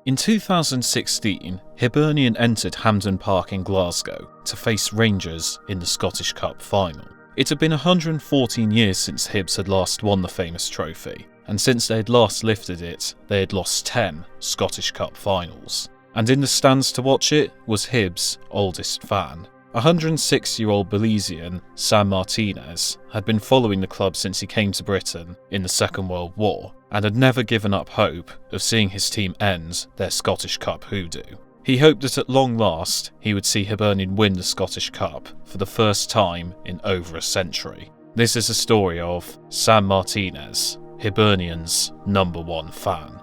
In 2016, Hibernian entered Hamden Park in Glasgow to face Rangers in the Scottish Cup final. It had been 114 years since Hibs had last won the famous trophy, and since they had last lifted it, they had lost 10 Scottish Cup finals. And in the stands to watch it was Hibs' oldest fan. 106-year-old Belizean Sam Martinez had been following the club since he came to Britain in the Second World War and had never given up hope of seeing his team end their Scottish Cup hoodoo. He hoped that at long last he would see Hibernian win the Scottish Cup for the first time in over a century. This is a story of Sam Martinez, Hibernian's #1 fan.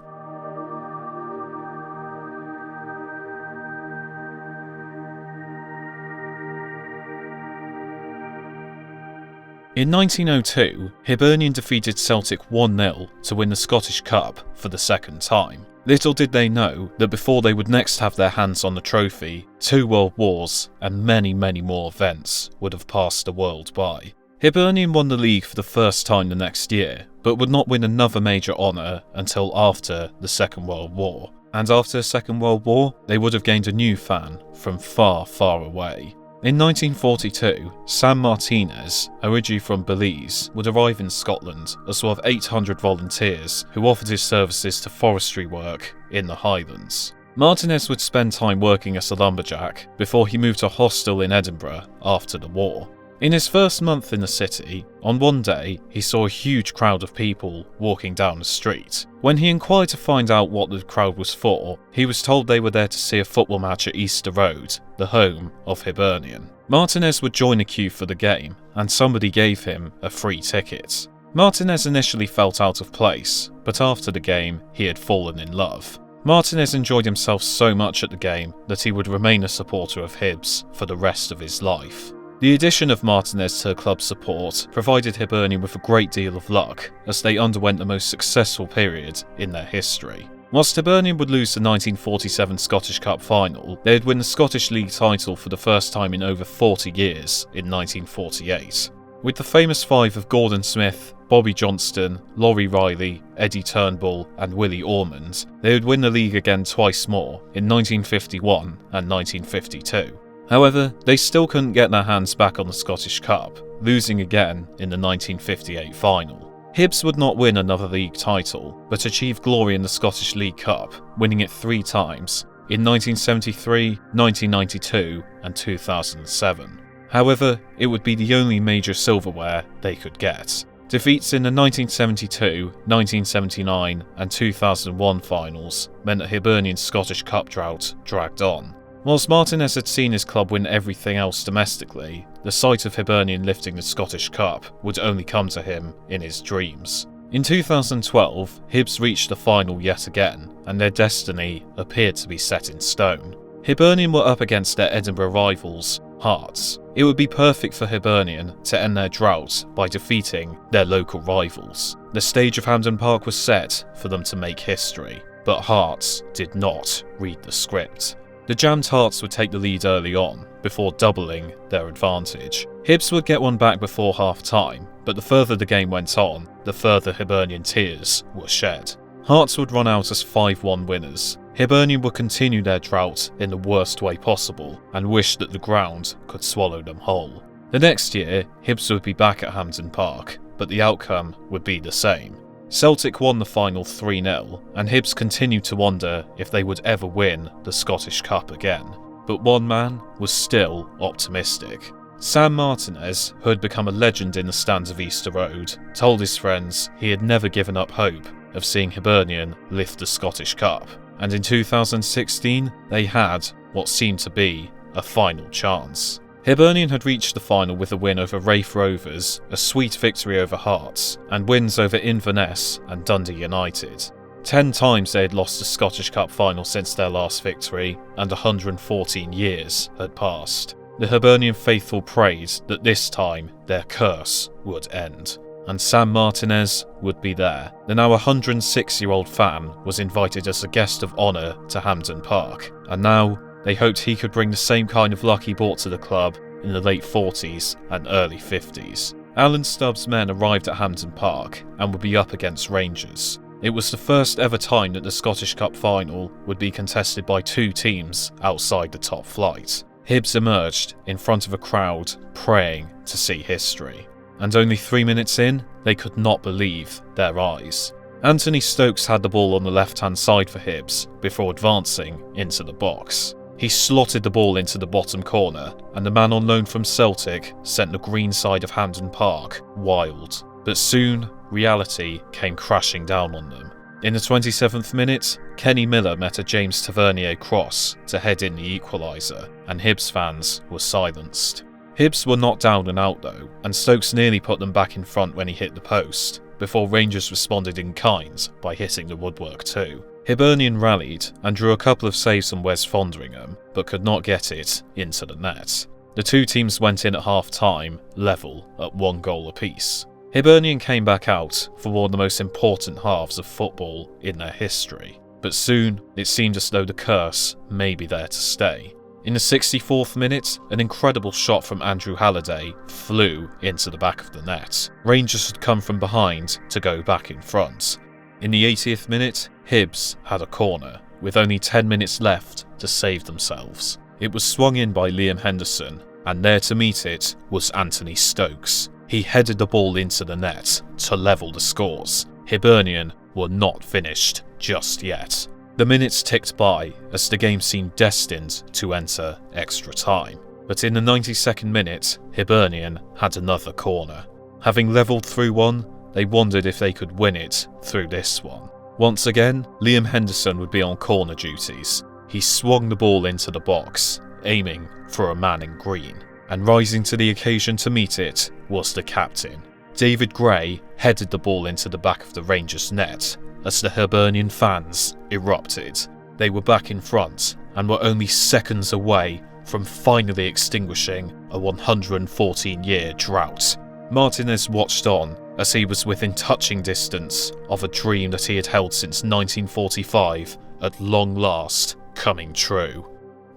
In 1902, Hibernian defeated Celtic 1-0 to win the Scottish Cup for the second time. Little did they know that before they would next have their hands on the trophy, 2 world wars and many more events would have passed the world by. Hibernian won the league for the first time the next year, but would not win another major honour until after the Second World War. And after the Second World War, they would have gained a new fan from far away. In 1942, Sam Martinez, originally from Belize, would arrive in Scotland as one of 800 volunteers who offered his services to forestry work in the Highlands. Martinez would spend time working as a lumberjack before he moved to a hostel in Edinburgh after the war. In his first month in the city, on one day he saw a huge crowd of people walking down the street. When he inquired to find out what the crowd was for, he was told they were there to see a football match at Easter Road, the home of Hibernian. Martinez would join the queue for the game, and somebody gave him a free ticket. Martinez initially felt out of place, but after the game he had fallen in love. Martinez enjoyed himself so much at the game that he would remain a supporter of Hibs for the rest of his life. The addition of Martinez to the club's support provided Hibernian with a great deal of luck, as they underwent the most successful period in their history. Whilst Hibernian would lose the 1947 Scottish Cup final, they would win the Scottish League title for the first time in over 40 years in 1948. With the famous five of Gordon Smith, Bobby Johnston, Laurie Riley, Eddie Turnbull and Willie Ormond, they would win the league again twice more in 1951 and 1952. However, they still couldn't get their hands back on the Scottish Cup, losing again in the 1958 final. Hibs would not win another league title, but achieved glory in the Scottish League Cup, winning it 3 times, in 1973, 1992 and 2007. However, it would be the only major silverware they could get. Defeats in the 1972, 1979 and 2001 finals meant that Hibernian's Scottish Cup drought dragged on. Whilst Martinez had seen his club win everything else domestically, the sight of Hibernian lifting the Scottish Cup would only come to him in his dreams. In 2012, Hibs reached the final yet again, and their destiny appeared to be set in stone. Hibernian were up against their Edinburgh rivals, Hearts. It would be perfect for Hibernian to end their drought by defeating their local rivals. The stage of Hamden Park was set for them to make history, but Hearts did not read the script. The jammed Hearts would take the lead early on, before doubling their advantage. Hibs would get one back before half-time, but the further the game went on, the further Hibernian tears were shed. Hearts would run out as 5-1 winners. Hibernian would continue their drought in the worst way possible, and wish that the ground could swallow them whole. The next year, Hibs would be back at Hamden Park, but the outcome would be the same. Celtic won the final 3-0, and Hibs continued to wonder if they would ever win the Scottish Cup again. But one man was still optimistic. Sam Martinez, who had become a legend in the stands of Easter Road, told his friends he had never given up hope of seeing Hibernian lift the Scottish Cup, and in 2016 they had what seemed to be a final chance. Hibernian had reached the final with a win over Raith Rovers, a sweet victory over Hearts, and wins over Inverness and Dundee United. 10 times they had lost the Scottish Cup final since their last victory, and 114 years had passed. The Hibernian faithful prayed that this time their curse would end, and Sam Martinez would be there. The now 106-year-old fan was invited as a guest of honour to Hamden Park, and now they hoped he could bring the same kind of luck he brought to the club in the late 40s and early 50s. Alan Stubbs' men arrived at Hamden Park and would be up against Rangers. It was the first ever time that the Scottish Cup final would be contested by two teams outside the top flight. Hibs emerged in front of a crowd praying to see history. And only 3 minutes in, they could not believe their eyes. Anthony Stokes had the ball on the left-hand side for Hibs before advancing into the box. He slotted the ball into the bottom corner, and the man on loan from Celtic sent the green side of Hamden Park wild. But soon, reality came crashing down on them. In the 27th minute, Kenny Miller met a James Tavernier cross to head in the equaliser, and Hibs fans were silenced. Hibs were not down and out though, and Stokes nearly put them back in front when he hit the post, before Rangers responded in kind by hitting the woodwork too. Hibernian rallied and drew a couple of saves on Wes Fondringham, but could not get it into the net. The two teams went in at half-time, level at 1 goal apiece. Hibernian came back out for one of the most important halves of football in their history, but soon it seemed as though the curse may be there to stay. In the 64th minute, an incredible shot from Andrew Halliday flew into the back of the net. Rangers had come from behind to go back in front. In the 80th minute, Hibs had a corner, with only 10 minutes left to save themselves. It was swung in by Liam Henderson, and there to meet it was Anthony Stokes. He headed the ball into the net to level the scores. Hibernian were not finished just yet. The minutes ticked by as the game seemed destined to enter extra time. But in the 92nd minute, Hibernian had another corner. Having levelled through one, they wondered if they could win it through this one. Once again, Liam Henderson would be on corner duties. He swung the ball into the box, aiming for a man in green. And rising to the occasion to meet it was the captain. David Gray headed the ball into the back of the Rangers net as the Hibernian fans erupted. They were back in front and were only seconds away from finally extinguishing a 114-year drought. Martinez watched on as he was within touching distance of a dream that he had held since 1945 at long last coming true.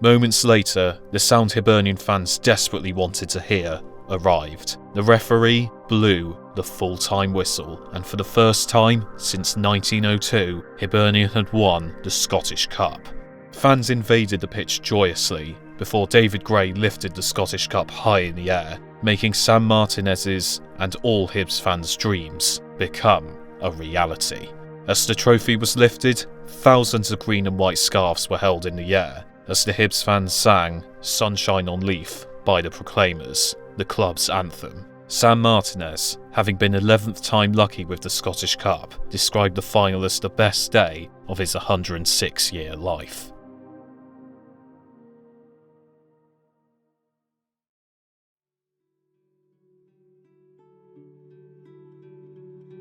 Moments later, the sound Hibernian fans desperately wanted to hear arrived. The referee blew the full-time whistle, and for the first time since 1902, Hibernian had won the Scottish Cup. Fans invaded the pitch joyously before David Gray lifted the Scottish Cup high in the air, making Sam Martinez's and all Hibs fans' dreams become a reality. As the trophy was lifted, thousands of green and white scarves were held in the air as the Hibs fans sang "Sunshine on Leith" by the Proclaimers, the club's anthem. Sam Martinez, having been 11th time lucky with the Scottish Cup, described the final as the best day of his 106-year life.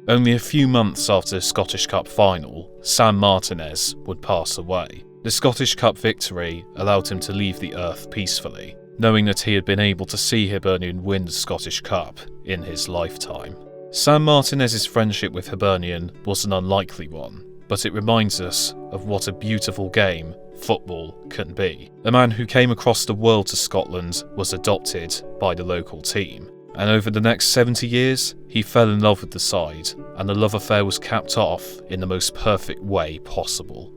Only a few months after the Scottish Cup final, Sam Martinez would pass away. The Scottish Cup victory allowed him to leave the earth peacefully, knowing that he had been able to see Hibernian win the Scottish Cup in his lifetime. Sam Martinez's friendship with Hibernian was an unlikely one, but it reminds us of what a beautiful game football can be. The man who came across the world to Scotland was adopted by the local team, and over the next 70 years, he fell in love with the side, and the love affair was capped off in the most perfect way possible.